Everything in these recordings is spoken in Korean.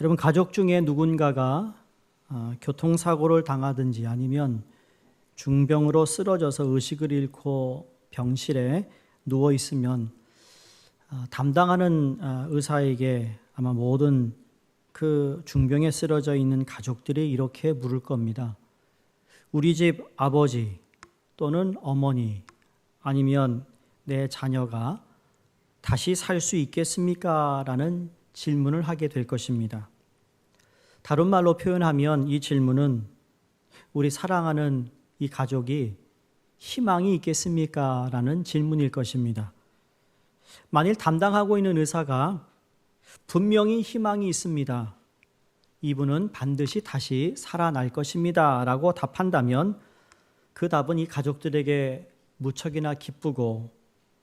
여러분, 가족 중에 누군가가 교통사고를 당하든지 아니면 중병으로 쓰러져서 의식을 잃고 병실에 누워 있으면 담당하는 의사에게 아마 모든 그 중병에 쓰러져 있는 가족들이 이렇게 물을 겁니다. 우리 집 아버지 또는 어머니 아니면 내 자녀가 다시 살 수 있겠습니까? 라는 질문을 하게 될 것입니다. 다른 말로 표현하면 이 질문은 우리 사랑하는 이 가족이 희망이 있겠습니까? 라는 질문일 것입니다. 만일 담당하고 있는 의사가 분명히 희망이 있습니다. 이분은 반드시 다시 살아날 것입니다. 라고 답한다면 그 답은 이 가족들에게 무척이나 기쁘고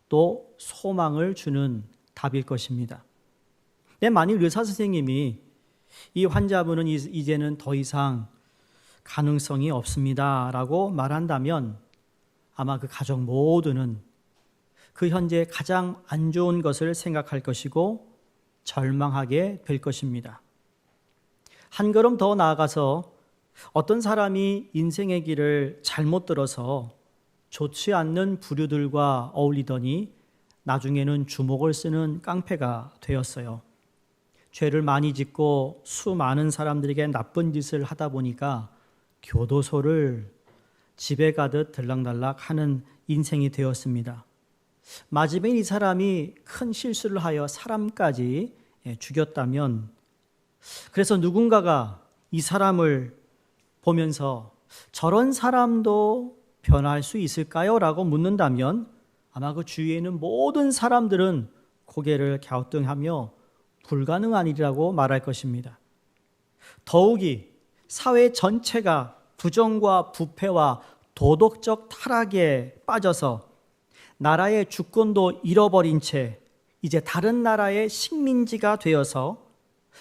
또 소망을 주는 답일 것입니다. 만일 의사 선생님이 이 환자분은 이제는 더 이상 가능성이 없습니다. 라고 말한다면 아마 그 가족 모두는 그 현재 가장 안 좋은 것을 생각할 것이고 절망하게 될 것입니다. 한 걸음 더 나아가서 어떤 사람이 인생의 길을 잘못 들어서 좋지 않는 부류들과 어울리더니 나중에는 주먹을 쓰는 깡패가 되었어요. 죄를 많이 짓고 수많은 사람들에게 나쁜 짓을 하다 보니까 교도소를 집에 가듯 들락날락 하는 인생이 되었습니다. 마지막에 이 사람이 큰 실수를 하여 사람까지 죽였다면, 그래서 누군가가 이 사람을 보면서 저런 사람도 변할 수 있을까요? 라고 묻는다면 아마 그 주위에 있는 모든 사람들은 고개를 갸우뚱하며 불가능하니라고 말할 것입니다. 더욱이 사회 전체가 부정과 부패와 도덕적 타락에 빠져서 나라의 주권도 잃어버린 채 이제 다른 나라의 식민지가 되어서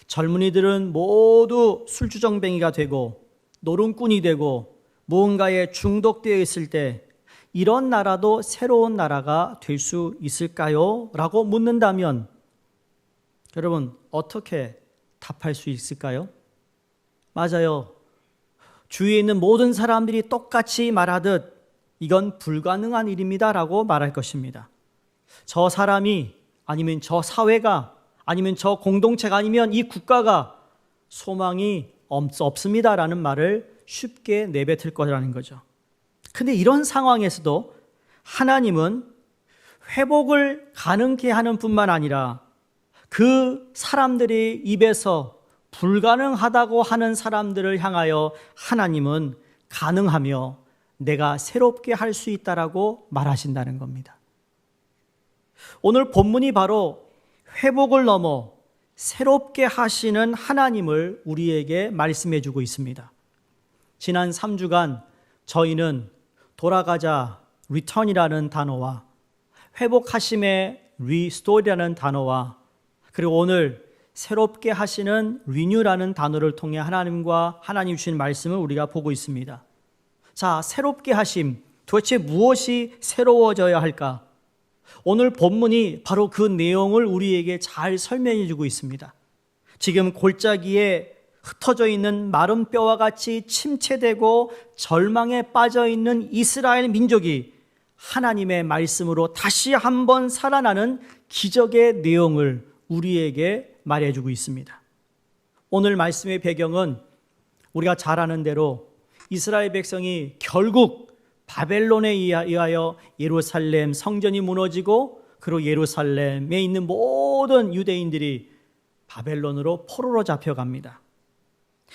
젊은이들은 모두 술주정뱅이가 되고 노름꾼이 되고 무언가에 중독되어 있을 때 이런 나라도 새로운 나라가 될 수 있을까요? 라고 묻는다면 여러분 어떻게 답할 수 있을까요? 맞아요. 주위에 있는 모든 사람들이 똑같이 말하듯 이건 불가능한 일입니다 라고 말할 것입니다. 저 사람이 아니면 저 사회가 아니면 저 공동체가 아니면 이 국가가 소망이 없습니다 라는 말을 쉽게 내뱉을 거라는 거죠. 근데 이런 상황에서도 하나님은 회복을 가능케 하는 뿐만 아니라 그 사람들이 입에서 불가능하다고 하는 사람들을 향하여 하나님은 가능하며 내가 새롭게 할 수 있다라고 말하신다는 겁니다. 오늘 본문이 바로 회복을 넘어 새롭게 하시는 하나님을 우리에게 말씀해 주고 있습니다. 지난 3주간 저희는 돌아가자 return이라는 단어와 회복하심의 restore이라는 단어와 그리고 오늘 새롭게 하시는 renew라는 단어를 통해 하나님과 하나님 주신 말씀을 우리가 보고 있습니다. 자, 새롭게 하심, 도대체 무엇이 새로워져야 할까? 오늘 본문이 바로 그 내용을 우리에게 잘 설명해 주고 있습니다. 지금 골짜기에 흩어져 있는 마른 뼈와 같이 침체되고 절망에 빠져 있는 이스라엘 민족이 하나님의 말씀으로 다시 한번 살아나는 기적의 내용을 우리에게 말해주고 있습니다. 오늘 말씀의 배경은 우리가 잘 아는 대로 이스라엘 백성이 결국 바벨론에 의하여 예루살렘 성전이 무너지고 그리고 예루살렘에 있는 모든 유대인들이 바벨론으로 포로로 잡혀갑니다.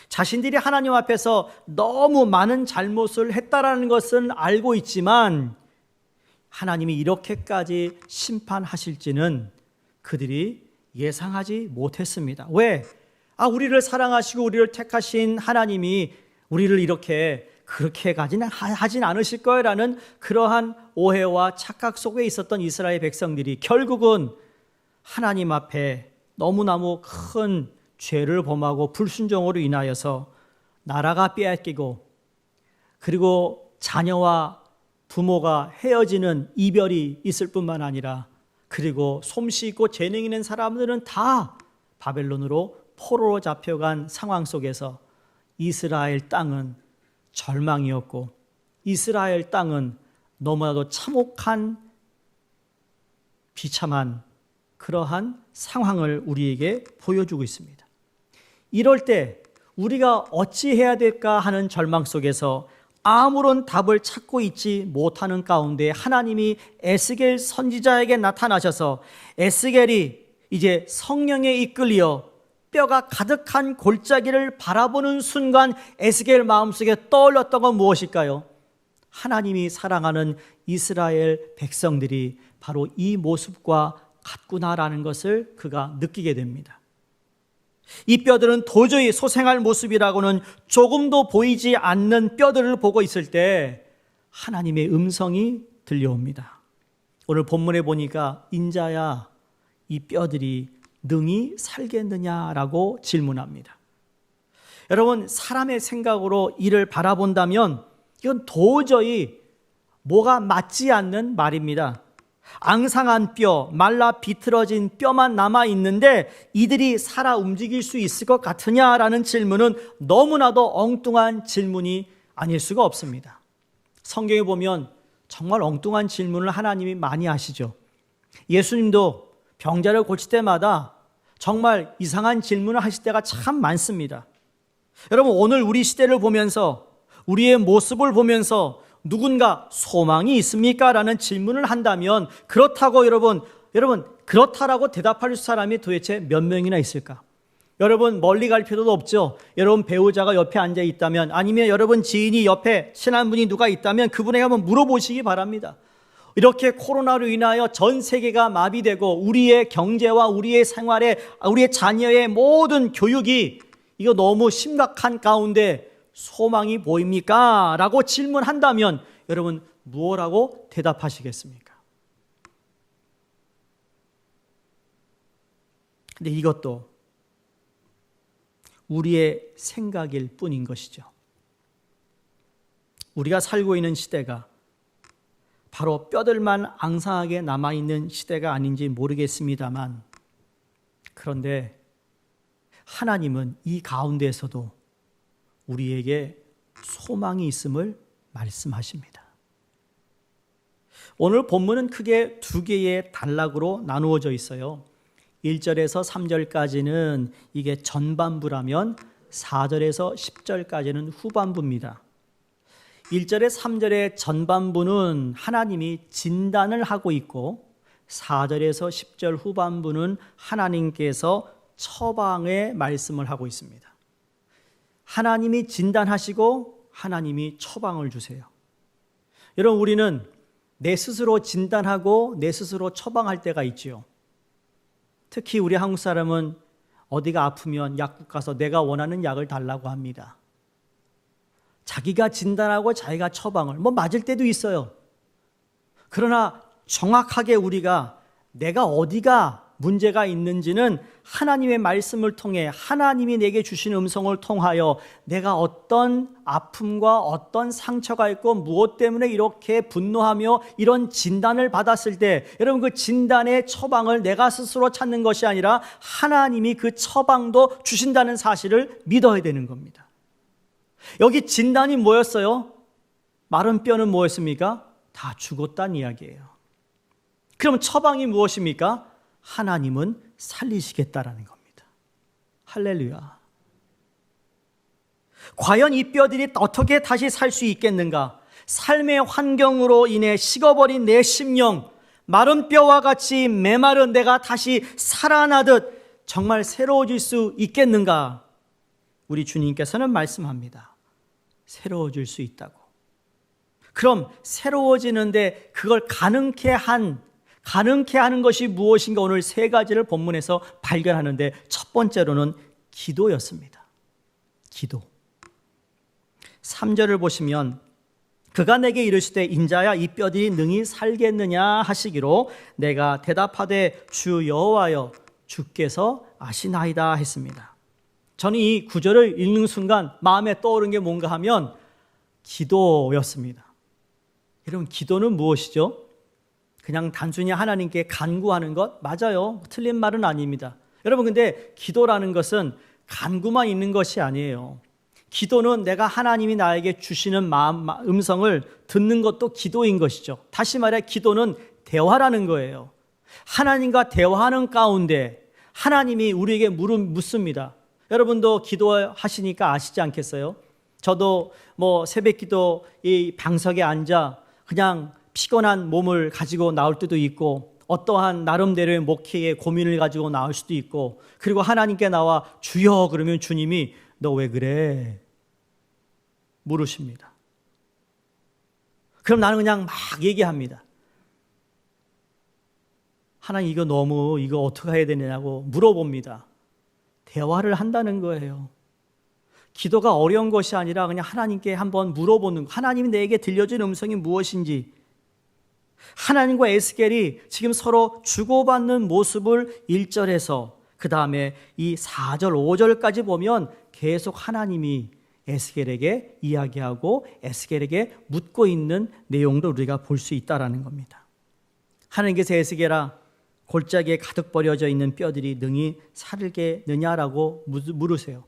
자신들이 하나님 앞에서 너무 많은 잘못을 했다라는 것은 알고 있지만 하나님이 이렇게까지 심판하실지는 그들이 예상하지 못했습니다. 왜? 우리를 사랑하시고 우리를 택하신 하나님이 우리를 그렇게 하진 않으실 거라는 그러한 오해와 착각 속에 있었던 이스라엘 백성들이 결국은 하나님 앞에 너무나무 큰 죄를 범하고 불순종으로 인하여서 나라가 빼앗기고 그리고 자녀와 부모가 헤어지는 이별이 있을 뿐만 아니라 그리고 솜씨 있고 재능 있는 사람들은 다 바벨론으로 포로로 잡혀간 상황 속에서 이스라엘 땅은 절망이었고 이스라엘 땅은 너무나도 참혹한 비참한 그러한 상황을 우리에게 보여주고 있습니다. 이럴 때 우리가 어찌해야 될까 하는 절망 속에서 아무런 답을 찾고 있지 못하는 가운데 하나님이 에스겔 선지자에게 나타나셔서 에스겔이 이제 성령에 이끌려 뼈가 가득한 골짜기를 바라보는 순간 에스겔 마음속에 떠올렸던 건 무엇일까요? 하나님이 사랑하는 이스라엘 백성들이 바로 이 모습과 같구나라는 것을 그가 느끼게 됩니다. 이 뼈들은 도저히 소생할 모습이라고는 조금도 보이지 않는 뼈들을 보고 있을 때 하나님의 음성이 들려옵니다. 오늘 본문에 보니까 인자야 이 뼈들이 능히 살겠느냐라고 질문합니다. 여러분 사람의 생각으로 이를 바라본다면 이건 도저히 뭐가 맞지 않는 말입니다. 앙상한 뼈, 말라 비틀어진 뼈만 남아있는데 이들이 살아 움직일 수 있을 것 같으냐라는 질문은 너무나도 엉뚱한 질문이 아닐 수가 없습니다. 성경에 보면 정말 엉뚱한 질문을 하나님이 많이 하시죠. 예수님도 병자를 고칠 때마다 정말 이상한 질문을 하실 때가 참 많습니다. 여러분 오늘 우리 시대를 보면서 우리의 모습을 보면서 누군가 소망이 있습니까? 라는 질문을 한다면 그렇다고 여러분 그렇다라고 대답할 사람이 도대체 몇 명이나 있을까? 여러분 멀리 갈 필요도 없죠. 여러분 배우자가 옆에 앉아 있다면 아니면 여러분 지인이 옆에 친한 분이 누가 있다면 그분에게 한번 물어보시기 바랍니다. 이렇게 코로나로 인하여 전 세계가 마비되고 우리의 경제와 우리의 생활에 우리의 자녀의 모든 교육이 이거 너무 심각한 가운데 소망이 보입니까? 라고 질문한다면 여러분 무엇라고 대답하시겠습니까? 근데 이것도 우리의 생각일 뿐인 것이죠. 우리가 살고 있는 시대가 바로 뼈들만 앙상하게 남아있는 시대가 아닌지 모르겠습니다만 그런데 하나님은 이 가운데에서도 우리에게 소망이 있음을 말씀하십니다. 오늘 본문은 크게 두 개의 단락으로 나누어져 있어요. 1절에서 3절까지는 이게 전반부라면 4절에서 10절까지는 후반부입니다. 1절에 3절의 전반부는 하나님이 진단을 하고 있고 4절에서 10절 후반부는 하나님께서 처방의 말씀을 하고 있습니다. 하나님이 진단하시고 하나님이 처방을 주세요. 여러분 우리는 내 스스로 진단하고 내 스스로 처방할 때가 있지요. 특히 우리 한국 사람은 어디가 아프면 약국 가서 내가 원하는 약을 달라고 합니다. 자기가 진단하고 자기가 처방을 맞을 때도 있어요. 그러나 정확하게 우리가 내가 어디가 문제가 있는지는 하나님의 말씀을 통해 하나님이 내게 주신 음성을 통하여 내가 어떤 아픔과 어떤 상처가 있고 무엇 때문에 이렇게 분노하며 이런 진단을 받았을 때 여러분 그 진단의 처방을 내가 스스로 찾는 것이 아니라 하나님이 그 처방도 주신다는 사실을 믿어야 되는 겁니다. 여기 진단이 뭐였어요? 마른 뼈는 뭐였습니까? 다 죽었다는 이야기예요. 그럼 처방이 무엇입니까? 하나님은 살리시겠다라는 겁니다. 할렐루야. 과연 이 뼈들이 어떻게 다시 살 수 있겠는가? 삶의 환경으로 인해 식어버린 내 심령, 마른 뼈와 같이 메마른 내가 다시 살아나듯 정말 새로워질 수 있겠는가? 우리 주님께서는 말씀합니다. 새로워질 수 있다고. 그럼 새로워지는데 그걸 가능케 하는 것이 무엇인가 오늘 세 가지를 본문에서 발견하는데 첫 번째로는 기도였습니다. 기도. 3절을 보시면 그가 내게 이르시되 인자야 이 뼈들이 능히 살겠느냐 하시기로 내가 대답하되 주 여호와여 주께서 아시나이다 했습니다. 저는 이 구절을 읽는 순간 마음에 떠오른 게 뭔가 하면 기도였습니다. 여러분 기도는 무엇이죠? 그냥 단순히 하나님께 간구하는 것 맞아요. 틀린 말은 아닙니다. 여러분 근데 기도라는 것은 간구만 있는 것이 아니에요. 기도는 내가 하나님이 나에게 주시는 음성을 듣는 것도 기도인 것이죠. 다시 말해 기도는 대화라는 거예요. 하나님과 대화하는 가운데 하나님이 우리에게 묻습니다. 여러분도 기도하시니까 아시지 않겠어요? 저도 새벽 기도 이 방석에 앉아 그냥 피곤한 몸을 가지고 나올 때도 있고, 어떠한 나름대로의 목회의 고민을 가지고 나올 수도 있고, 그리고 하나님께 나와 주여 그러면 주님이 너 왜 그래? 물으십니다. 그럼 나는 그냥 막 얘기합니다. 하나님 이거 어떻게 해야 되냐고 물어봅니다. 대화를 한다는 거예요. 기도가 어려운 것이 아니라 그냥 하나님께 한번 물어보는 거. 하나님이 내게 들려준 음성이 무엇인지, 하나님과 에스겔이 지금 서로 주고받는 모습을 1절에서 그 다음에 이 4절, 5절까지 보면 계속 하나님이 에스겔에게 이야기하고 에스겔에게 묻고 있는 내용도 우리가 볼 수 있다는 겁니다. 하나님께서 에스겔아, 골짜기에 가득 버려져 있는 뼈들이 능히 살겠느냐라고 물으세요.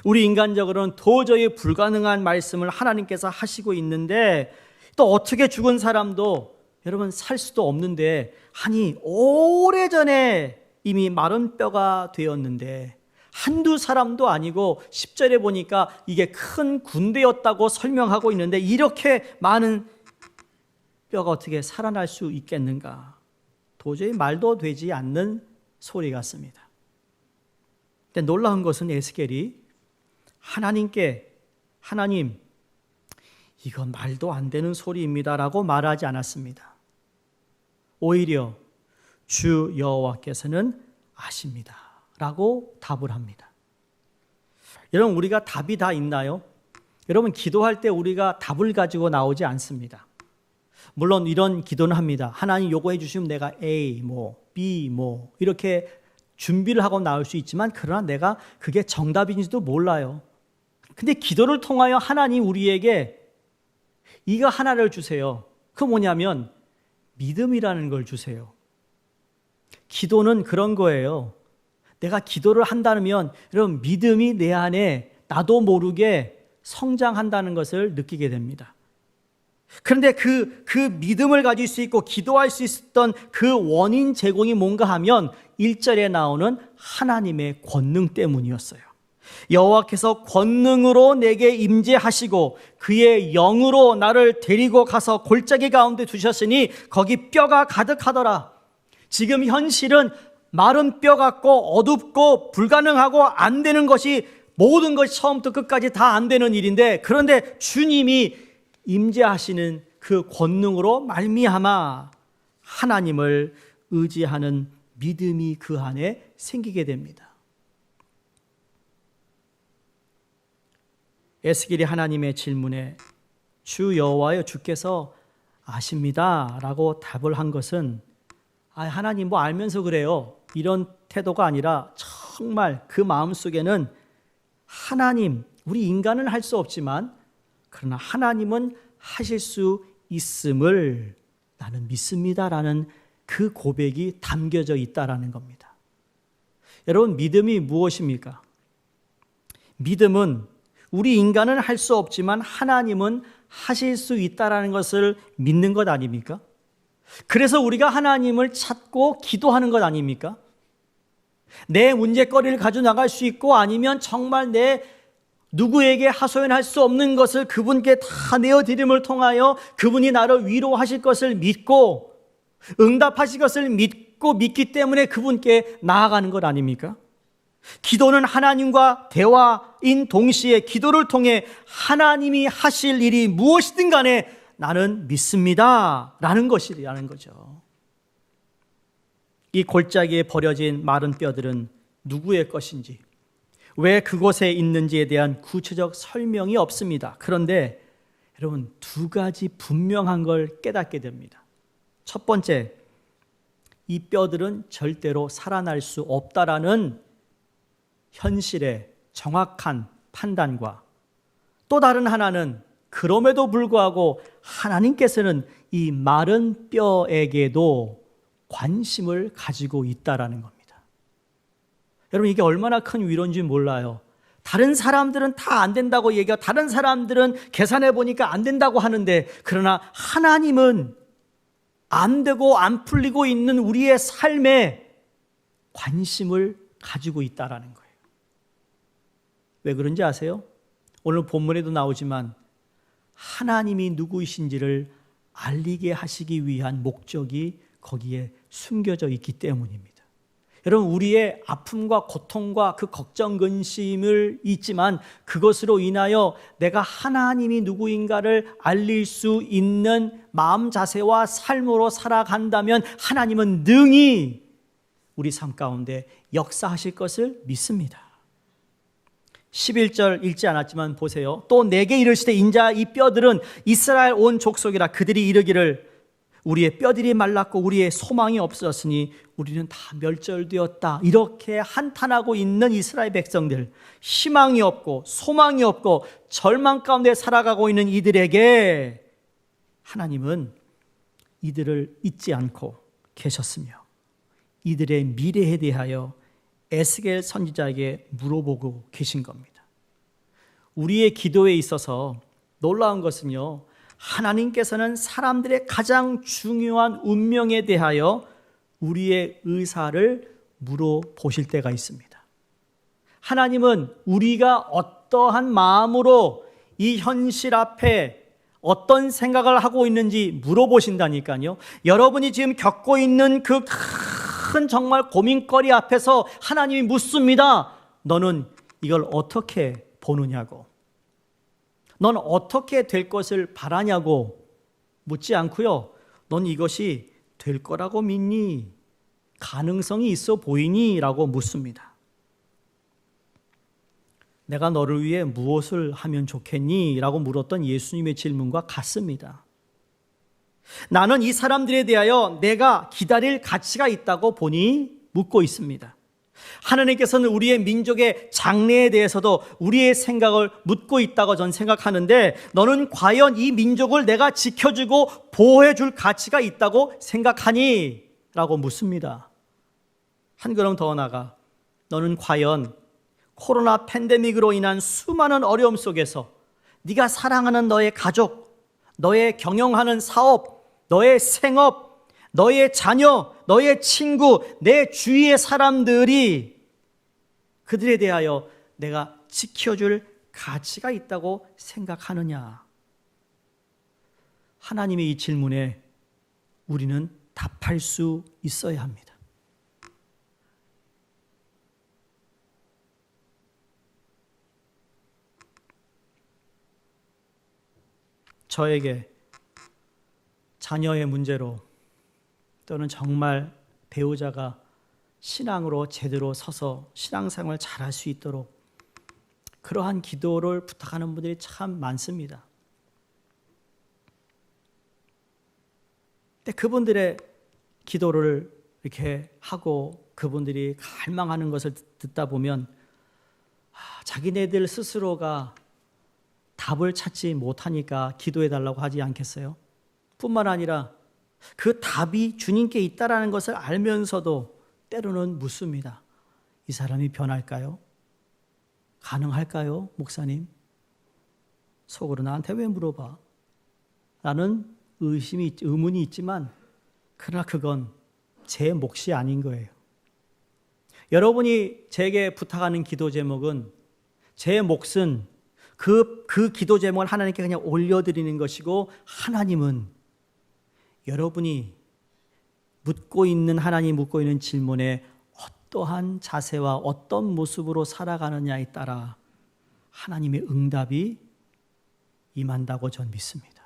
우리 인간적으로는 도저히 불가능한 말씀을 하나님께서 하시고 있는데, 또 어떻게 죽은 사람도 여러분 살 수도 없는데, 아니 오래전에 이미 마른 뼈가 되었는데, 한두 사람도 아니고 10절에 보니까 이게 큰 군대였다고 설명하고 있는데, 이렇게 많은 뼈가 어떻게 살아날 수 있겠는가? 도저히 말도 되지 않는 소리 같습니다. 근데 놀라운 것은 에스겔이 하나님 이건 말도 안 되는 소리입니다라고 말하지 않았습니다. 오히려 주 여호와께서는 아십니다라고 답을 합니다. 여러분, 우리가 답이 다 있나요? 여러분, 기도할 때 우리가 답을 가지고 나오지 않습니다. 물론 이런 기도는 합니다. 하나님 요구해 주시면 내가 A, B, 이렇게 준비를 하고 나올 수 있지만, 그러나 내가 그게 정답인지도 몰라요. 근데 기도를 통하여 하나님 우리에게 이거 하나를 주세요. 그 뭐냐면 믿음이라는 걸 주세요. 기도는 그런 거예요. 내가 기도를 한다면 여러분, 믿음이 내 안에 나도 모르게 성장한다는 것을 느끼게 됩니다. 그런데 그 믿음을 가질 수 있고 기도할 수 있었던 그 원인 제공이 뭔가 하면 1절에 나오는 하나님의 권능 때문이었어요. 여호와께서 권능으로 내게 임재하시고 그의 영으로 나를 데리고 가서 골짜기 가운데 두셨으니 거기 뼈가 가득하더라. 지금 현실은 마른 뼈 같고 어둡고 불가능하고 안 되는 것이, 모든 것이 처음부터 끝까지 다 안 되는 일인데, 그런데 주님이 임재하시는 그 권능으로 말미암아 하나님을 의지하는 믿음이 그 안에 생기게 됩니다. 에스겔이 하나님의 질문에 주 여호와여 주께서 아십니다 라고 답을 한 것은, 하나님 알면서 그래요, 이런 태도가 아니라 정말 그 마음속에는 하나님, 우리 인간은 할 수 없지만 그러나 하나님은 하실 수 있음을 나는 믿습니다라는 그 고백이 담겨져 있다라는 겁니다. 여러분, 믿음이 무엇입니까? 믿음은 우리 인간은 할 수 없지만 하나님은 하실 수 있다라는 것을 믿는 것 아닙니까? 그래서 우리가 하나님을 찾고 기도하는 것 아닙니까? 내 문제거리를 가져 나갈 수 있고, 아니면 정말 내 누구에게 하소연할 수 없는 것을 그분께 다 내어드림을 통하여 그분이 나를 위로하실 것을 믿고 응답하실 것을 믿기 때문에 그분께 나아가는 것 아닙니까? 기도는 하나님과 대화인 동시에 기도를 통해 하나님이 하실 일이 무엇이든 간에 나는 믿습니다 라는 것이라는 거죠. 이 골짜기에 버려진 마른 뼈들은 누구의 것인지, 왜 그곳에 있는지에 대한 구체적 설명이 없습니다. 그런데 여러분, 두 가지 분명한 걸 깨닫게 됩니다. 첫 번째, 이 뼈들은 절대로 살아날 수 없다라는 현실의 정확한 판단과, 또 다른 하나는 그럼에도 불구하고 하나님께서는 이 마른 뼈에게도 관심을 가지고 있다라는 겁니다. 여러분, 이게 얼마나 큰 위로인지 몰라요. 다른 사람들은 다 안 된다고 얘기하고 다른 사람들은 계산해 보니까 안 된다고 하는데, 그러나 하나님은 안 되고 안 풀리고 있는 우리의 삶에 관심을 가지고 있다라는 거예요. 왜 그런지 아세요? 오늘 본문에도 나오지만 하나님이 누구이신지를 알리게 하시기 위한 목적이 거기에 숨겨져 있기 때문입니다. 여러분, 우리의 아픔과 고통과 그 걱정, 근심을 있지만 그것으로 인하여 내가 하나님이 누구인가를 알릴 수 있는 마음 자세와 삶으로 살아간다면 하나님은 능히 우리 삶 가운데 역사하실 것을 믿습니다. 11절 읽지 않았지만 보세요. 또 내게 이르시되 인자 이 뼈들은 이스라엘 온 족속이라. 그들이 이르기를 우리의 뼈들이 말랐고 우리의 소망이 없었으니 우리는 다 멸절되었다. 이렇게 한탄하고 있는 이스라엘 백성들, 희망이 없고 소망이 없고 절망 가운데 살아가고 있는 이들에게 하나님은 이들을 잊지 않고 계셨으며 이들의 미래에 대하여 에스겔 선지자에게 물어보고 계신 겁니다. 우리의 기도에 있어서 놀라운 것은요, 하나님께서는 사람들의 가장 중요한 운명에 대하여 우리의 의사를 물어보실 때가 있습니다. 하나님은 우리가 어떠한 마음으로 이 현실 앞에 어떤 생각을 하고 있는지 물어보신다니까요. 여러분이 지금 겪고 있는 그 큰 정말 고민거리 앞에서 하나님이 묻습니다. 너는 이걸 어떻게 보느냐고. 넌 어떻게 될 것을 바라냐고 묻지 않고요. 넌 이것이 될 거라고 믿니? 가능성이 있어 보이니? 라고 묻습니다. 내가 너를 위해 무엇을 하면 좋겠니? 라고 물었던 예수님의 질문과 같습니다. 나는 이 사람들에 대하여 내가 기다릴 가치가 있다고 보니? 묻고 있습니다. 하나님께서는 우리의 민족의 장래에 대해서도 우리의 생각을 묻고 있다고 저는 생각하는데, 너는 과연 이 민족을 내가 지켜주고 보호해 줄 가치가 있다고 생각하니? 라고 묻습니다. 한 걸음 더 나아가 너는 과연 코로나 팬데믹으로 인한 수많은 어려움 속에서 네가 사랑하는 너의 가족, 너의 경영하는 사업, 너의 생업, 너의 자녀, 너의 친구, 내 주위의 사람들이 그들에 대하여 내가 지켜줄 가치가 있다고 생각하느냐? 하나님의 이 질문에 우리는 답할 수 있어야 합니다. 저에게 자녀의 문제로 또는 정말 배우자가 신앙으로 제대로 서서 신앙생활을 잘할 수 있도록 그러한 기도를 부탁하는 분들이 참 많습니다. 근데 그분들의 기도를 이렇게 하고 그분들이 갈망하는 것을 듣다 보면 자기네들 스스로가 답을 찾지 못하니까 기도해달라고 하지 않겠어요? 뿐만 아니라 그 답이 주님께 있다라는 것을 알면서도 때로는 묻습니다. 이 사람이 변할까요? 가능할까요? 목사님? 속으로 나한테 왜 물어봐? 라는 의문이 있지만 그러나 그건 제 몫이 아닌 거예요. 여러분이 제게 부탁하는 기도 제목은 제 몫은 그 기도 제목을 하나님께 그냥 올려드리는 것이고, 하나님은 여러분이 하나님 묻고 있는 질문에 어떠한 자세와 어떤 모습으로 살아가느냐에 따라 하나님의 응답이 임한다고 전 믿습니다.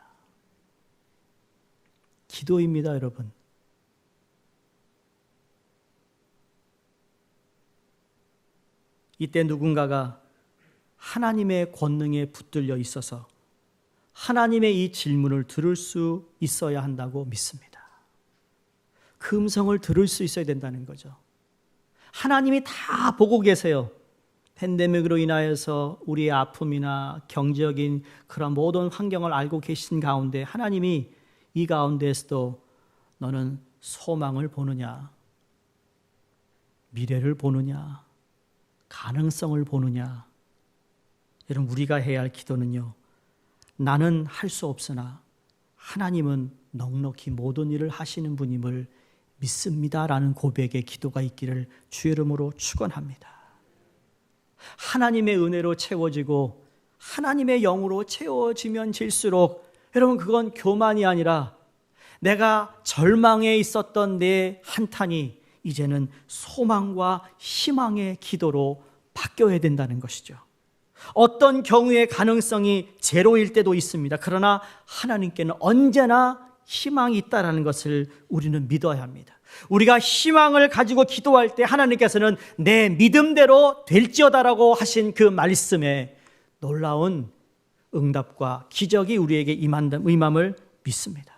기도입니다, 여러분. 이때 누군가가 하나님의 권능에 붙들려 있어서 하나님의 이 질문을 들을 수 있어야 한다고 믿습니다. 그 음성을 들을 수 있어야 된다는 거죠. 하나님이 다 보고 계세요. 팬데믹으로 인하여서 우리의 아픔이나 경제적인 그런 모든 환경을 알고 계신 가운데 하나님이 이 가운데에서도 너는 소망을 보느냐, 미래를 보느냐, 가능성을 보느냐? 여러분, 우리가 해야 할 기도는요, 나는 할 수 없으나 하나님은 넉넉히 모든 일을 하시는 분임을 믿습니다라는 고백의 기도가 있기를 주의 이름으로 축원합니다. 하나님의 은혜로 채워지고 하나님의 영으로 채워지면 질수록 여러분, 그건 교만이 아니라 내가 절망에 있었던 내 한탄이 이제는 소망과 희망의 기도로 바뀌어야 된다는 것이죠. 어떤 경우의 가능성이 제로일 때도 있습니다. 그러나 하나님께는 언제나 희망이 있다는 것을 우리는 믿어야 합니다. 우리가 희망을 가지고 기도할 때 하나님께서는 내 믿음대로 될지어다라고 하신 그 말씀에 놀라운 응답과 기적이 우리에게 임함을 믿습니다.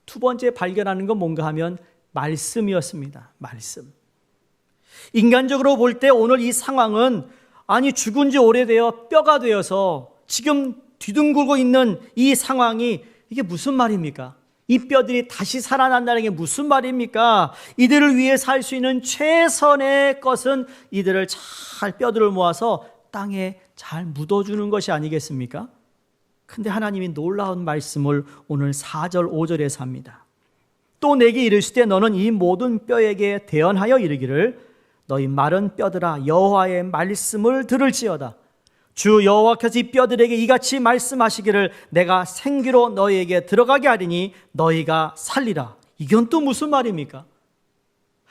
두 번째 발견하는 건 뭔가 하면 말씀이었습니다. 말씀. 인간적으로 볼 때 오늘 이 상황은 아니 죽은 지 오래되어 뼈가 되어서 지금 뒤둥글고 있는 이 상황이 이게 무슨 말입니까? 이 뼈들이 다시 살아난다는 게 무슨 말입니까? 이들을 위해 살 수 있는 최선의 것은 이들을 잘 뼈들을 모아서 땅에 잘 묻어주는 것이 아니겠습니까? 근데 하나님이 놀라운 말씀을 오늘 4절 5절에서 합니다. 또 내게 이르시되 너는 이 모든 뼈에게 대언하여 이르기를 너희 마른 뼈들아 여호와의 말씀을 들을지어다. 주 여호와께서 이 뼈들에게 이같이 말씀하시기를 내가 생기로 너희에게 들어가게 하리니 너희가 살리라. 이건 또 무슨 말입니까?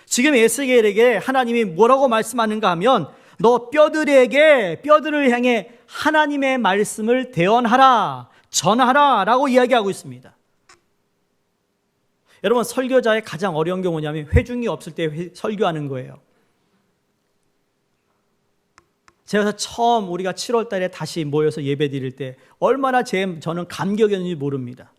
지금 에스겔에게 하나님이 뭐라고 말씀하는가 하면 너 뼈들을 향해 하나님의 말씀을 대언하라, 전하라 라고 이야기하고 있습니다. 여러분, 설교자의 가장 어려운 게 뭐냐면 회중이 없을 때 설교하는 거예요. 제가 처음 우리가 7월 달에 다시 모여서 예배 드릴 때 얼마나 저는 감격이었는지 모릅니다.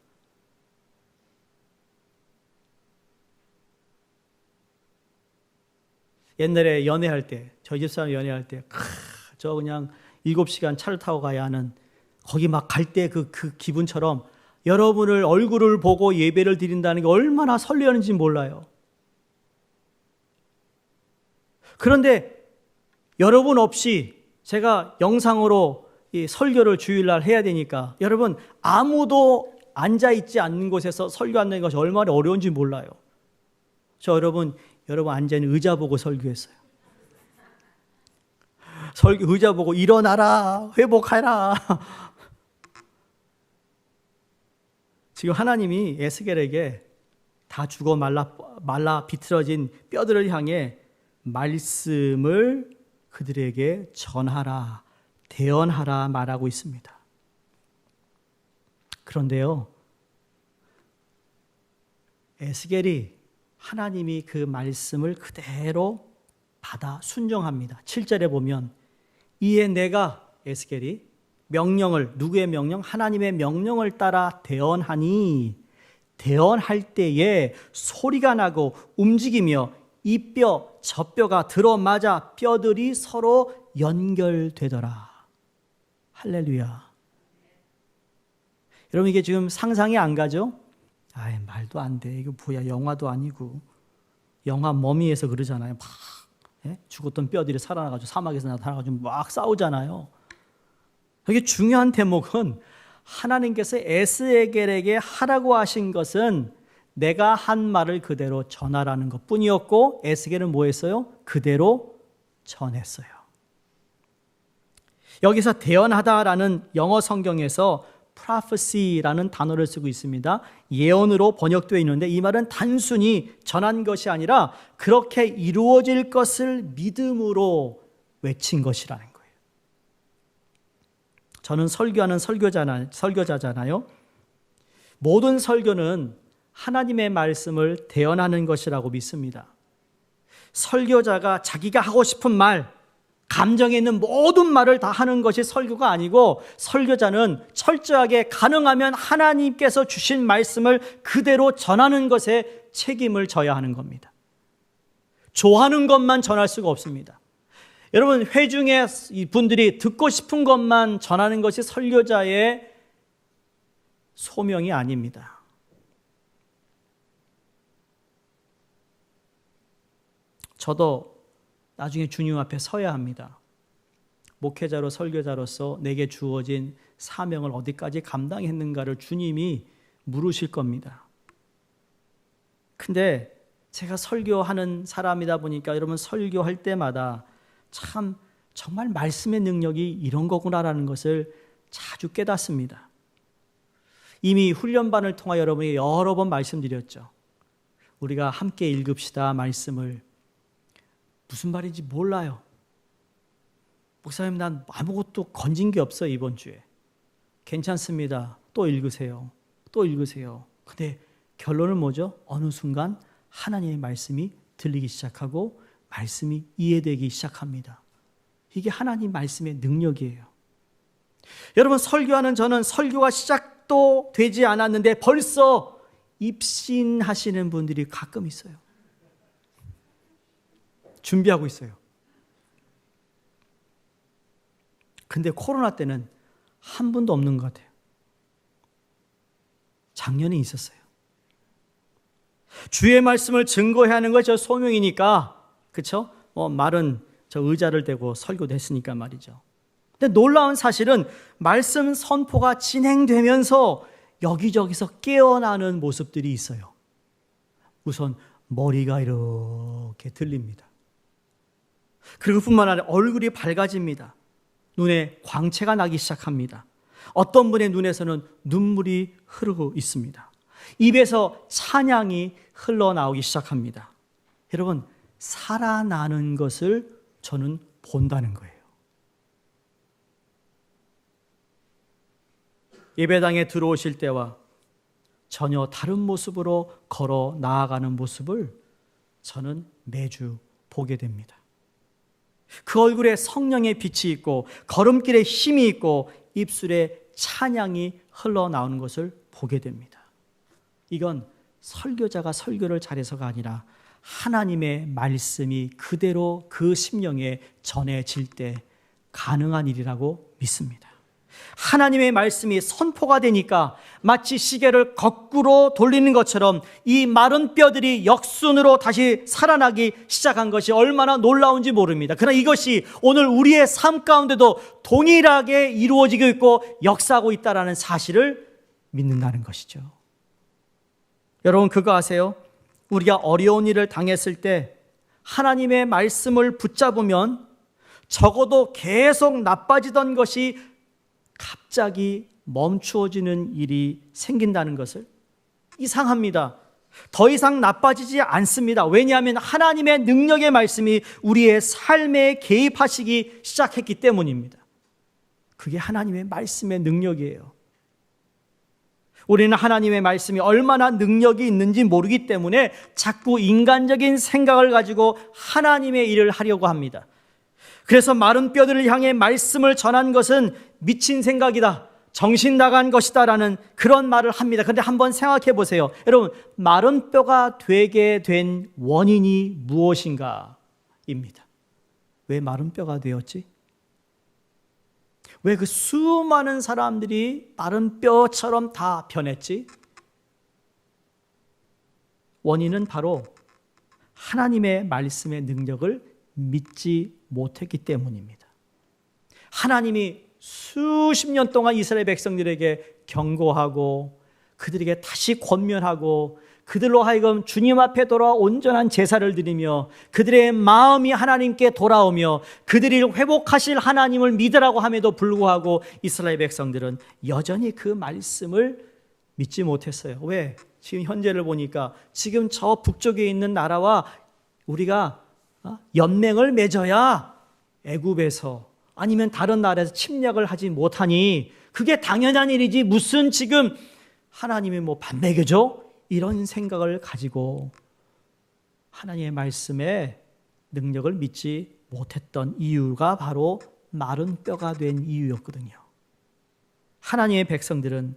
옛날에 연애할 때, 저희 집사람 연애할 때, 저 그냥 7시간 차를 타고 가야 하는 거기 막 갈 때 그 기분처럼 여러분을 얼굴을 보고 예배를 드린다는 게 얼마나 설레는지 몰라요. 그런데 여러분 없이 제가 영상으로 이 설교를 주일날 해야 되니까 여러분 아무도 앉아있지 않는 곳에서 설교한다는 것이 얼마나 어려운지 몰라요. 저 여러분 앉아있는 의자 보고 설교했어요. 의자 보고 일어나라, 회복하라. 지금 하나님이 에스겔에게 다 죽어 말라 비틀어진 뼈들을 향해 말씀을 그들에게 전하라, 대언하라 말하고 있습니다. 그런데요, 에스겔이 하나님이 그 말씀을 그대로 받아 순종합니다. 7절에 보면 이에 내가 에스겔이 명령을, 누구의 명령? 하나님의 명령을 따라 대언하니 대언할 때에 소리가 나고 움직이며 이 뼈, 저 뼈가 들어맞아 뼈들이 서로 연결되더라. 할렐루야. 여러분, 이게 지금 상상이 안 가죠? 아이, 말도 안 돼. 이거 뭐야, 영화도 아니고. 영화 머미에서 그러잖아요. 막 죽었던 뼈들이 살아나가지고 사막에서 나타나가지고 막 싸우잖아요. 이게 중요한 대목은 하나님께서 에스겔에게 하라고 하신 것은 내가 한 말을 그대로 전하라는 것뿐이었고 에스겔은 뭐 했어요? 그대로 전했어요. 여기서 대언하다라는 영어 성경에서 prophecy라는 단어를 쓰고 있습니다. 예언으로 번역되어 있는데 이 말은 단순히 전한 것이 아니라 그렇게 이루어질 것을 믿음으로 외친 것이라는 거예요. 저는 설교하는 설교자잖아요. 모든 설교는 하나님의 말씀을 대언하는 것이라고 믿습니다. 설교자가 자기가 하고 싶은 말, 감정에 있는 모든 말을 다 하는 것이 설교가 아니고 설교자는 철저하게 가능하면 하나님께서 주신 말씀을 그대로 전하는 것에 책임을 져야 하는 겁니다. 좋아하는 것만 전할 수가 없습니다. 여러분, 회중의 분들이 듣고 싶은 것만 전하는 것이 설교자의 소명이 아닙니다. 저도 나중에 주님 앞에 서야 합니다. 목회자로 설교자로서 내게 주어진 사명을 어디까지 감당했는가를 주님이 물으실 겁니다. 근데 제가 설교하는 사람이다 보니까 여러분 설교할 때마다 참 정말 말씀의 능력이 이런 거구나라는 것을 자주 깨닫습니다. 이미 훈련반을 통하여 여러분이 여러 번 말씀드렸죠. 우리가 함께 읽읍시다 말씀을. 무슨 말인지 몰라요. 목사님, 난 아무것도 건진 게 없어요 이번 주에. 괜찮습니다. 또 읽으세요. 또 읽으세요. 근데 결론은 뭐죠? 어느 순간 하나님의 말씀이 들리기 시작하고 말씀이 이해되기 시작합니다. 이게 하나님 말씀의 능력이에요. 여러분, 설교하는 저는 설교가 시작도 되지 않았는데 벌써 입신하시는 분들이 가끔 있어요. 준비하고 있어요. 근데 코로나 때는 한 분도 없는 것 같아요. 작년에 있었어요. 주의 말씀을 증거해야 하는 것이 저 소명이니까, 그렇죠? 말은 저 의자를 대고 설교도 했으니까 말이죠. 근데 놀라운 사실은 말씀 선포가 진행되면서 여기저기서 깨어나는 모습들이 있어요. 우선 머리가 이렇게 들립니다. 그리고 뿐만 아니라 얼굴이 밝아집니다. 눈에 광채가 나기 시작합니다. 어떤 분의 눈에서는 눈물이 흐르고 있습니다. 입에서 찬양이 흘러나오기 시작합니다. 여러분, 살아나는 것을 저는 본다는 거예요. 예배당에 들어오실 때와 전혀 다른 모습으로 걸어 나아가는 모습을 저는 매주 보게 됩니다. 그 얼굴에 성령의 빛이 있고 걸음길에 힘이 있고 입술에 찬양이 흘러나오는 것을 보게 됩니다. 이건 설교자가 설교를 잘해서가 아니라 하나님의 말씀이 그대로 그 심령에 전해질 때 가능한 일이라고 믿습니다. 하나님의 말씀이 선포가 되니까 마치 시계를 거꾸로 돌리는 것처럼 이 마른 뼈들이 역순으로 다시 살아나기 시작한 것이 얼마나 놀라운지 모릅니다. 그러나 이것이 오늘 우리의 삶 가운데도 동일하게 이루어지고 있고 역사하고 있다는 사실을 믿는다는 것이죠. 여러분, 그거 아세요? 우리가 어려운 일을 당했을 때 하나님의 말씀을 붙잡으면 적어도 계속 나빠지던 것이 갑자기 멈추어지는 일이 생긴다는 것을, 이상합니다. 더 이상 나빠지지 않습니다. 왜냐하면 하나님의 능력의 말씀이 우리의 삶에 개입하시기 시작했기 때문입니다. 그게 하나님의 말씀의 능력이에요. 우리는 하나님의 말씀이 얼마나 능력이 있는지 모르기 때문에 자꾸 인간적인 생각을 가지고 하나님의 일을 하려고 합니다. 그래서 마른 뼈들을 향해 말씀을 전한 것은 미친 생각이다, 정신 나간 것이다 라는 그런 말을 합니다. 그런데 한번 생각해 보세요. 여러분, 마른 뼈가 되게 된 원인이 무엇인가 입니다. 왜 마른 뼈가 되었지? 왜 그 수많은 사람들이 마른 뼈처럼 다 변했지? 원인은 바로 하나님의 말씀의 능력을 믿지 못했기 때문입니다. 하나님이 수십 년 동안 이스라엘 백성들에게 경고하고 그들에게 다시 권면하고 그들로 하여금 주님 앞에 돌아와 온전한 제사를 드리며 그들의 마음이 하나님께 돌아오며 그들이 회복하실 하나님을 믿으라고 함에도 불구하고 이스라엘 백성들은 여전히 그 말씀을 믿지 못했어요. 왜? 지금 현재를 보니까 지금 저 북쪽에 있는 나라와 우리가 연맹을 맺어야 애굽에서 아니면 다른 나라에서 침략을 하지 못하니 그게 당연한 일이지 무슨 지금 하나님이 밥 먹여줘? 이런 생각을 가지고 하나님의 말씀에 능력을 믿지 못했던 이유가 바로 마른 뼈가 된 이유였거든요. 하나님의 백성들은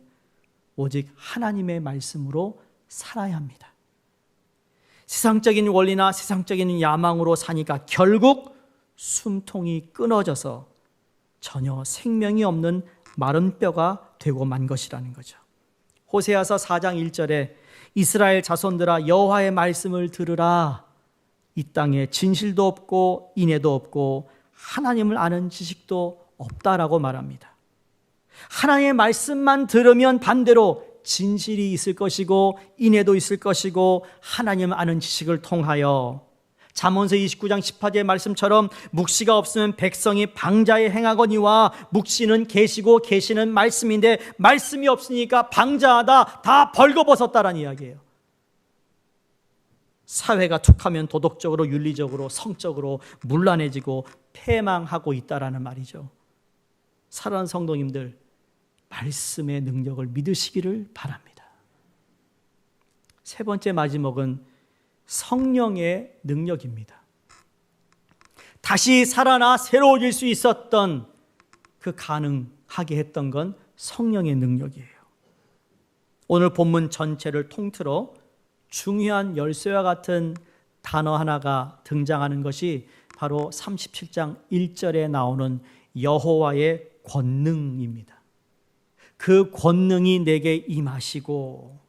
오직 하나님의 말씀으로 살아야 합니다. 세상적인 원리나 세상적인 야망으로 사니까 결국 숨통이 끊어져서 전혀 생명이 없는 마른 뼈가 되고 만 것이라는 거죠. 호세아서 4장 1절에 이스라엘 자손들아 여호와의 말씀을 들으라. 이 땅에 진실도 없고 인애도 없고 하나님을 아는 지식도 없다라고 말합니다. 하나님의 말씀만 들으면 반대로 진실이 있을 것이고 인애도 있을 것이고 하나님을 아는 지식을 통하여 잠언서 29장 18절의 말씀처럼 묵시가 없으면 백성이 방자에 행하거니와 묵시는 계시고 계시는 말씀인데 말씀이 없으니까 방자하다 다 벌거벗었다라는 이야기예요. 사회가 툭하면 도덕적으로 윤리적으로 성적으로 문란해지고 패망하고 있다라는 말이죠. 사랑하는 성도님들, 말씀의 능력을 믿으시기를 바랍니다. 세 번째 마지막은 성령의 능력입니다. 다시 살아나 새로워질 수 있었던 그 가능하게 했던 건 성령의 능력이에요. 오늘 본문 전체를 통틀어 중요한 열쇠와 같은 단어 하나가 등장하는 것이 바로 37장 1절에 나오는 여호와의 권능입니다. 그 권능이 내게 임하시고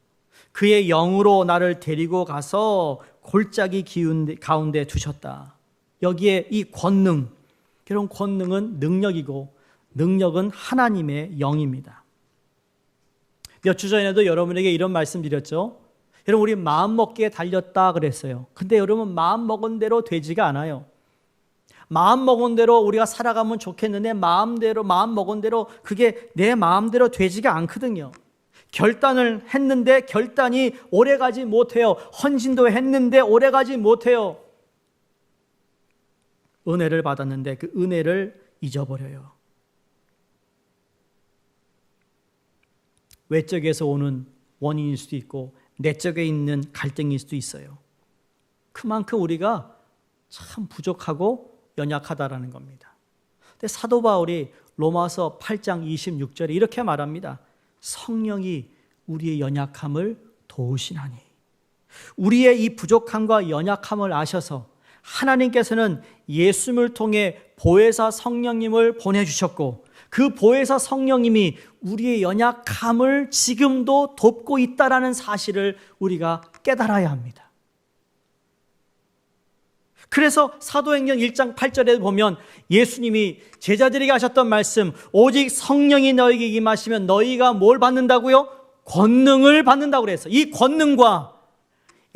그의 영으로 나를 데리고 가서 골짜기 기운 가운데 두셨다. 여기에 이 권능, 그런 권능은 능력이고 능력은 하나님의 영입니다. 몇 주 전에도 여러분에게 이런 말씀 드렸죠. 여러분, 우리 마음 먹기에 달렸다 그랬어요. 근데 여러분, 마음 먹은 대로 되지가 않아요. 마음 먹은 대로 우리가 살아가면 좋겠는데 마음 먹은 대로 그게 내 마음대로 되지가 않거든요. 결단을 했는데 결단이 오래가지 못해요. 헌신도 했는데 오래가지 못해요. 은혜를 받았는데 그 은혜를 잊어버려요. 외적에서 오는 원인일 수도 있고 내적에 있는 갈등일 수도 있어요. 그만큼 우리가 참 부족하고 연약하다라는 겁니다. 근데 사도 바울이 로마서 8장 26절에 이렇게 말합니다. 성령이 우리의 연약함을 도우시나니. 우리의 이 부족함과 연약함을 아셔서 하나님께서는 예수님을 통해 보혜사 성령님을 보내주셨고 그 보혜사 성령님이 우리의 연약함을 지금도 돕고 있다라는 사실을 우리가 깨달아야 합니다. 그래서 사도행전 1장 8절에 보면 예수님이 제자들에게 하셨던 말씀, 오직 성령이 너희에게 임하시면 너희가 뭘 받는다고요? 권능을 받는다고 그랬어요. 이 권능과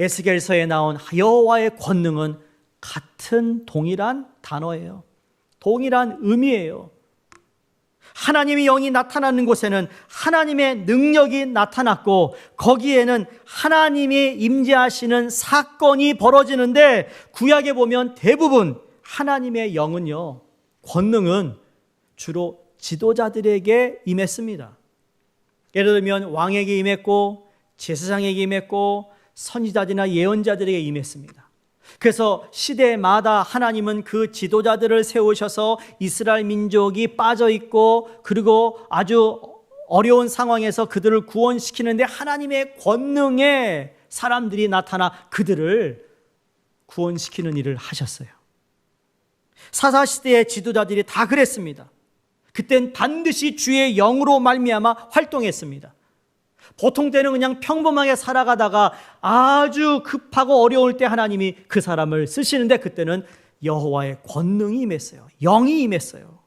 에스겔서에 나온 여호와의 권능은 같은 동일한 단어예요. 동일한 의미예요. 하나님의 영이 나타나는 곳에는 하나님의 능력이 나타났고 거기에는 하나님이 임재하시는 사건이 벌어지는데 구약에 보면 대부분 하나님의 영은요, 권능은 주로 지도자들에게 임했습니다. 예를 들면 왕에게 임했고 제사장에게 임했고 선지자들이나 예언자들에게 임했습니다. 그래서 시대마다 하나님은 그 지도자들을 세우셔서 이스라엘 민족이 빠져 있고 그리고 아주 어려운 상황에서 그들을 구원시키는데 하나님의 권능에 사람들이 나타나 그들을 구원시키는 일을 하셨어요. 사사시대의 지도자들이 다 그랬습니다. 그땐 반드시 주의 영으로 말미암아 활동했습니다. 보통 때는 그냥 평범하게 살아가다가 아주 급하고 어려울 때 하나님이 그 사람을 쓰시는데 그때는 여호와의 권능이 임했어요. 영이 임했어요.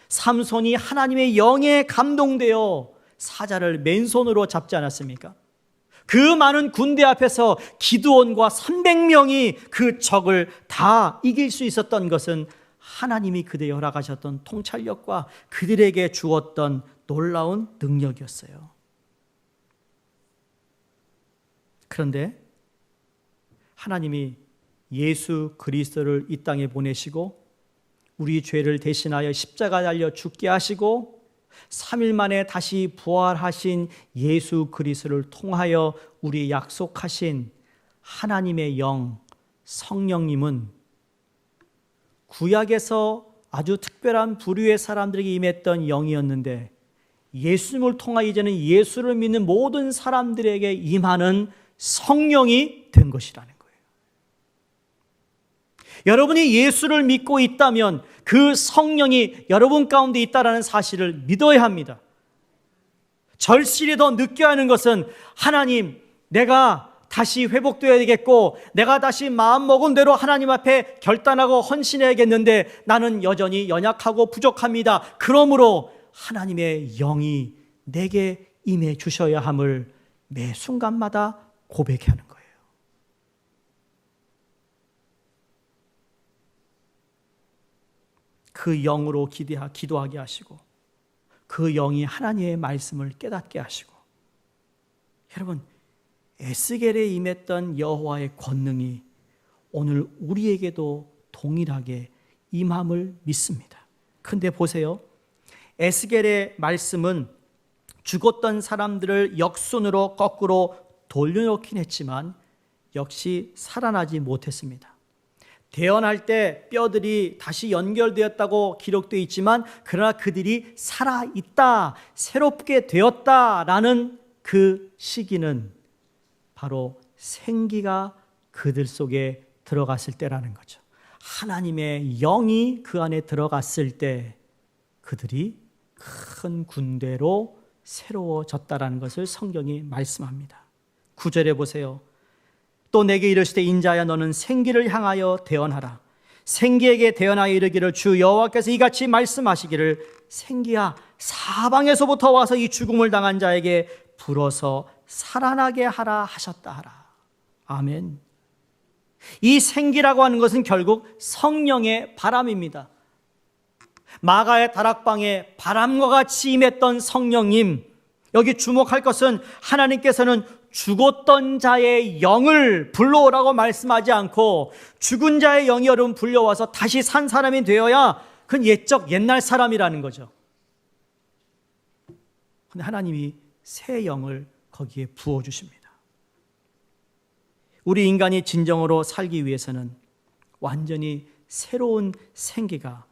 삼손이 하나님의 영에 감동되어 사자를 맨손으로 잡지 않았습니까? 그 많은 군대 앞에서 기드온과 300명이 그 적을 다 이길 수 있었던 것은 하나님이 그들에게 허락하셨던 통찰력과 그들에게 주었던 놀라운 능력이었어요. 그런데 하나님이 예수 그리스도를 이 땅에 보내시고 우리 죄를 대신하여 십자가에 달려 죽게 하시고 3일 만에 다시 부활하신 예수 그리스도를 통하여 우리 약속하신 하나님의 영 성령님은 구약에서 아주 특별한 부류의 사람들에게 임했던 영이었는데 예수님을 통하여 이제는 예수를 믿는 모든 사람들에게 임하는 성령이 된 것이라는 거예요. 여러분이 예수를 믿고 있다면 그 성령이 여러분 가운데 있다는 사실을 믿어야 합니다. 절실히 더 느껴야 하는 것은 하나님, 내가 다시 회복되어야 되겠고 내가 다시 마음먹은 대로 하나님 앞에 결단하고 헌신해야겠는데 나는 여전히 연약하고 부족합니다. 그러므로 하나님의 영이 내게 임해 주셔야 함을 매 순간마다 고백하는 거예요. 그 영으로 기도하게 하시고 그 영이 하나님의 말씀을 깨닫게 하시고, 여러분, 에스겔에 임했던 여호와의 권능이 오늘 우리에게도 동일하게 임함을 믿습니다. 근데 보세요, 에스겔의 말씀은 죽었던 사람들을 역순으로 거꾸로 돌려놓긴 했지만 역시 살아나지 못했습니다. 태어날 때 뼈들이 다시 연결되었다고 기록되어 있지만 그러나 그들이 살아있다, 새롭게 되었다라는 그 시기는 바로 생기가 그들 속에 들어갔을 때라는 거죠. 하나님의 영이 그 안에 들어갔을 때 그들이 큰 군대로 새로워졌다라는 것을 성경이 말씀합니다. 9절에 보세요. 또 내게 이르시되 인자야 너는 생기를 향하여 대언하라. 생기에게 대언하여 이르기를 주 여호와께서 이같이 말씀하시기를 생기야 사방에서부터 와서 이 죽음을 당한 자에게 불어서 살아나게 하라 하셨다 하라. 아멘. 이 생기라고 하는 것은 결국 성령의 바람입니다. 마가의 다락방에 바람과 같이 임했던 성령님, 여기 주목할 것은 하나님께서는 죽었던 자의 영을 불러오라고 말씀하지 않고 죽은 자의 영이 여러분 불려와서 다시 산 사람이 되어야 그건 옛날 사람이라는 거죠. 근데 하나님이 새 영을 거기에 부어주십니다. 우리 인간이 진정으로 살기 위해서는 완전히 새로운 생기가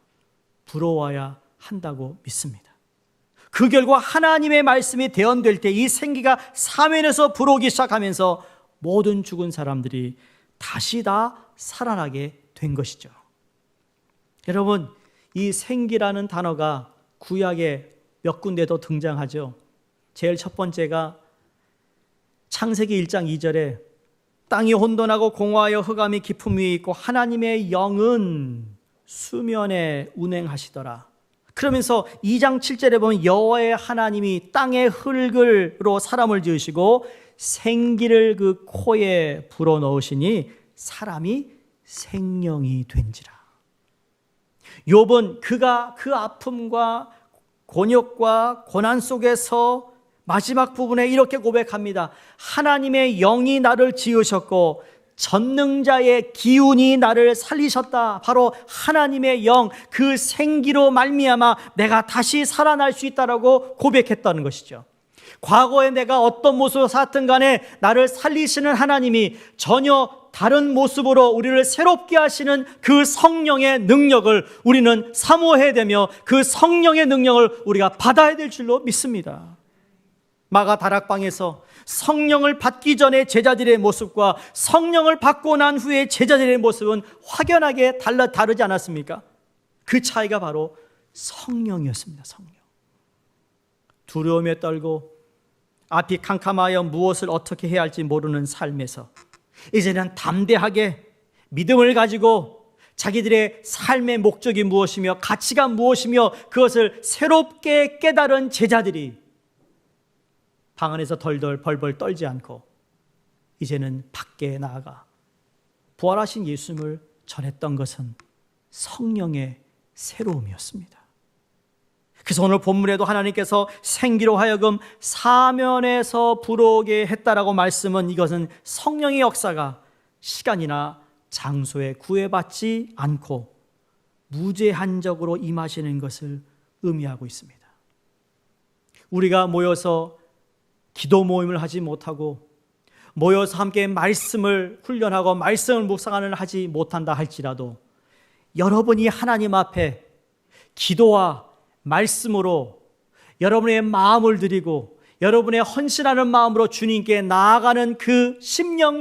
불어와야 한다고 믿습니다. 그 결과 하나님의 말씀이 대언될 때 이 생기가 사면에서 불어오기 시작하면서 모든 죽은 사람들이 다시 다 살아나게 된 것이죠. 여러분, 이 생기라는 단어가 구약에 몇 군데 더 등장하죠. 제일 첫 번째가 창세기 1장 2절에 땅이 혼돈하고 공허하여 흑암이 깊음 위에 있고 하나님의 영은 수면에 운행하시더라. 그러면서 2장 7절에 보면 여호와의 하나님이 땅의 흙으로 사람을 지으시고 생기를 그 코에 불어넣으시니 사람이 생명이 된지라. 욥은 그가 그 아픔과 곤욕과 고난 속에서 마지막 부분에 이렇게 고백합니다. 하나님의 영이 나를 지으셨고 전능자의 기운이 나를 살리셨다. 바로 하나님의 영, 그 생기로 말미암아 내가 다시 살아날 수 있다라고 고백했다는 것이죠. 과거에 내가 어떤 모습으로 살았든 간에 나를 살리시는 하나님이 전혀 다른 모습으로 우리를 새롭게 하시는 그 성령의 능력을 우리는 사모해야 되며 그 성령의 능력을 우리가 받아야 될 줄로 믿습니다. 마가 다락방에서 성령을 받기 전에 제자들의 모습과 성령을 받고 난 후에 제자들의 모습은 확연하게 다르지 않았습니까? 그 차이가 바로 성령이었습니다. 성령. 두려움에 떨고 앞이 캄캄하여 무엇을 어떻게 해야 할지 모르는 삶에서 이제는 담대하게 믿음을 가지고 자기들의 삶의 목적이 무엇이며 가치가 무엇이며 그것을 새롭게 깨달은 제자들이 방 안에서 벌벌 떨지 않고 이제는 밖에 나아가 부활하신 예수님을 전했던 것은 성령의 새로움이었습니다. 그래서 오늘 본문에도 하나님께서 생기로 하여금 사면에서 불어오게 했다라고 말씀은 이것은 성령의 역사가 시간이나 장소에 구애받지 않고 무제한적으로 임하시는 것을 의미하고 있습니다. 우리가 모여서 기도 모임을 하지 못하고 모여서 함께 말씀을 훈련하고 말씀을 묵상을 하지 못한다 할지라도 여러분이 하나님 앞에 기도와 말씀으로 여러분의 마음을 드리고 여러분의 헌신하는 마음으로 주님께 나아가는 그 심령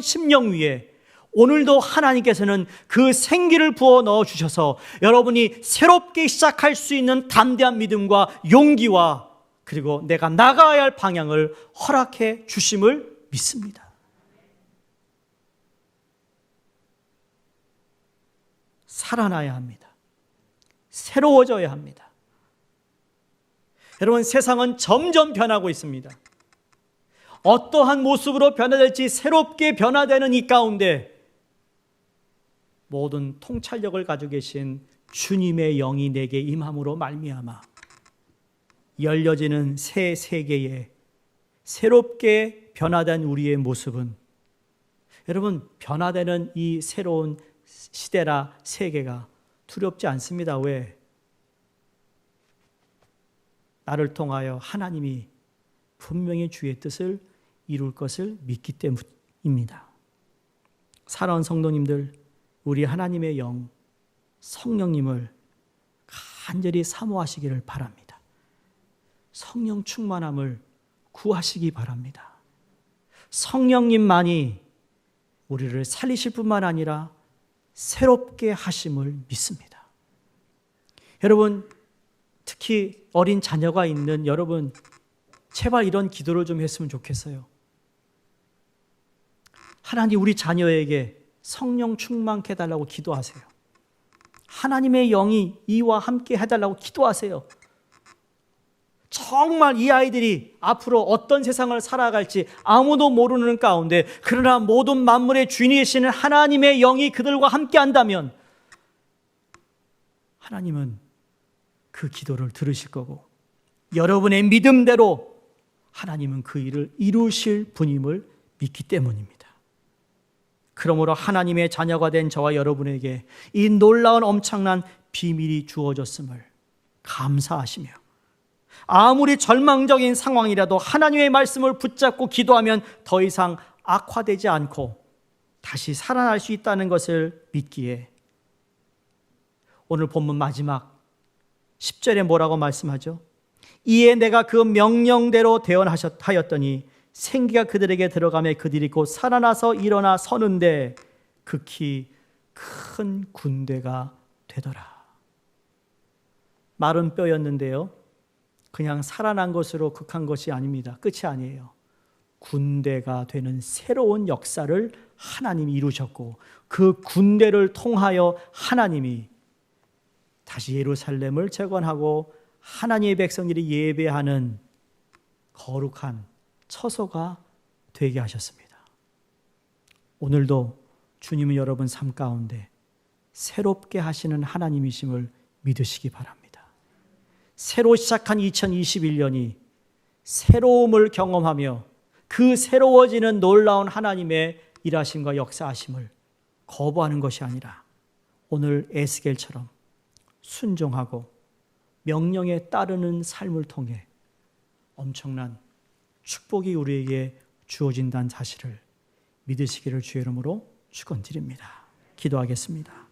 위에 오늘도 하나님께서는 그 생기를 부어 넣어주셔서 여러분이 새롭게 시작할 수 있는 담대한 믿음과 용기와 그리고 내가 나가야 할 방향을 허락해 주심을 믿습니다. 살아나야 합니다. 새로워져야 합니다. 여러분, 세상은 점점 변하고 있습니다. 어떠한 모습으로 변화될지 새롭게 변화되는 이 가운데 모든 통찰력을 가지고 계신 주님의 영이 내게 임함으로 말미암아 열려지는 새 세계에 새롭게 변화된 우리의 모습은, 여러분, 변화되는 이 새로운 시대라 세계가 두렵지 않습니다. 왜? 나를 통하여 하나님이 분명히 주의 뜻을 이룰 것을 믿기 때문입니다. 사랑하는 성도님들, 우리 하나님의 영, 성령님을 간절히 사모하시기를 바랍니다. 성령 충만함을 구하시기 바랍니다. 성령님만이 우리를 살리실 뿐만 아니라 새롭게 하심을 믿습니다. 여러분, 특히 어린 자녀가 있는 여러분, 제발 이런 기도를 좀 했으면 좋겠어요. 하나님, 우리 자녀에게 성령 충만케 해달라고 기도하세요. 하나님의 영이 이와 함께 해달라고 기도하세요. 정말 이 아이들이 앞으로 어떤 세상을 살아갈지 아무도 모르는 가운데, 그러나 모든 만물의 주인이시는 하나님의 영이 그들과 함께 한다면 하나님은 그 기도를 들으실 거고, 여러분의 믿음대로 하나님은 그 일을 이루실 분임을 믿기 때문입니다. 그러므로 하나님의 자녀가 된 저와 여러분에게 이 놀라운 엄청난 비밀이 주어졌음을 감사하시며, 아무리 절망적인 상황이라도 하나님의 말씀을 붙잡고 기도하면 더 이상 악화되지 않고 다시 살아날 수 있다는 것을 믿기에, 오늘 본문 마지막 10절에 뭐라고 말씀하죠? 이에 내가 그 명령대로 대언하였더니 생기가 그들에게 들어가며 그들이 곧 살아나서 일어나 서는데 극히 큰 군대가 되더라. 마른 뼈였는데요, 그냥 살아난 것으로 극한 것이 아닙니다. 끝이 아니에요. 군대가 되는 새로운 역사를 하나님이 이루셨고, 그 군대를 통하여 하나님이 다시 예루살렘을 재건하고 하나님의 백성들이 예배하는 거룩한 처소가 되게 하셨습니다. 오늘도 주님은 여러분 삶 가운데 새롭게 하시는 하나님이심을 믿으시기 바랍니다. 새로 시작한 2021년이 새로움을 경험하며 그 새로워지는 놀라운 하나님의 일하심과 역사하심을 거부하는 것이 아니라 오늘 에스겔처럼 순종하고 명령에 따르는 삶을 통해 엄청난 축복이 우리에게 주어진다는 사실을 믿으시기를 주의 이름으로 축원드립니다. 기도하겠습니다.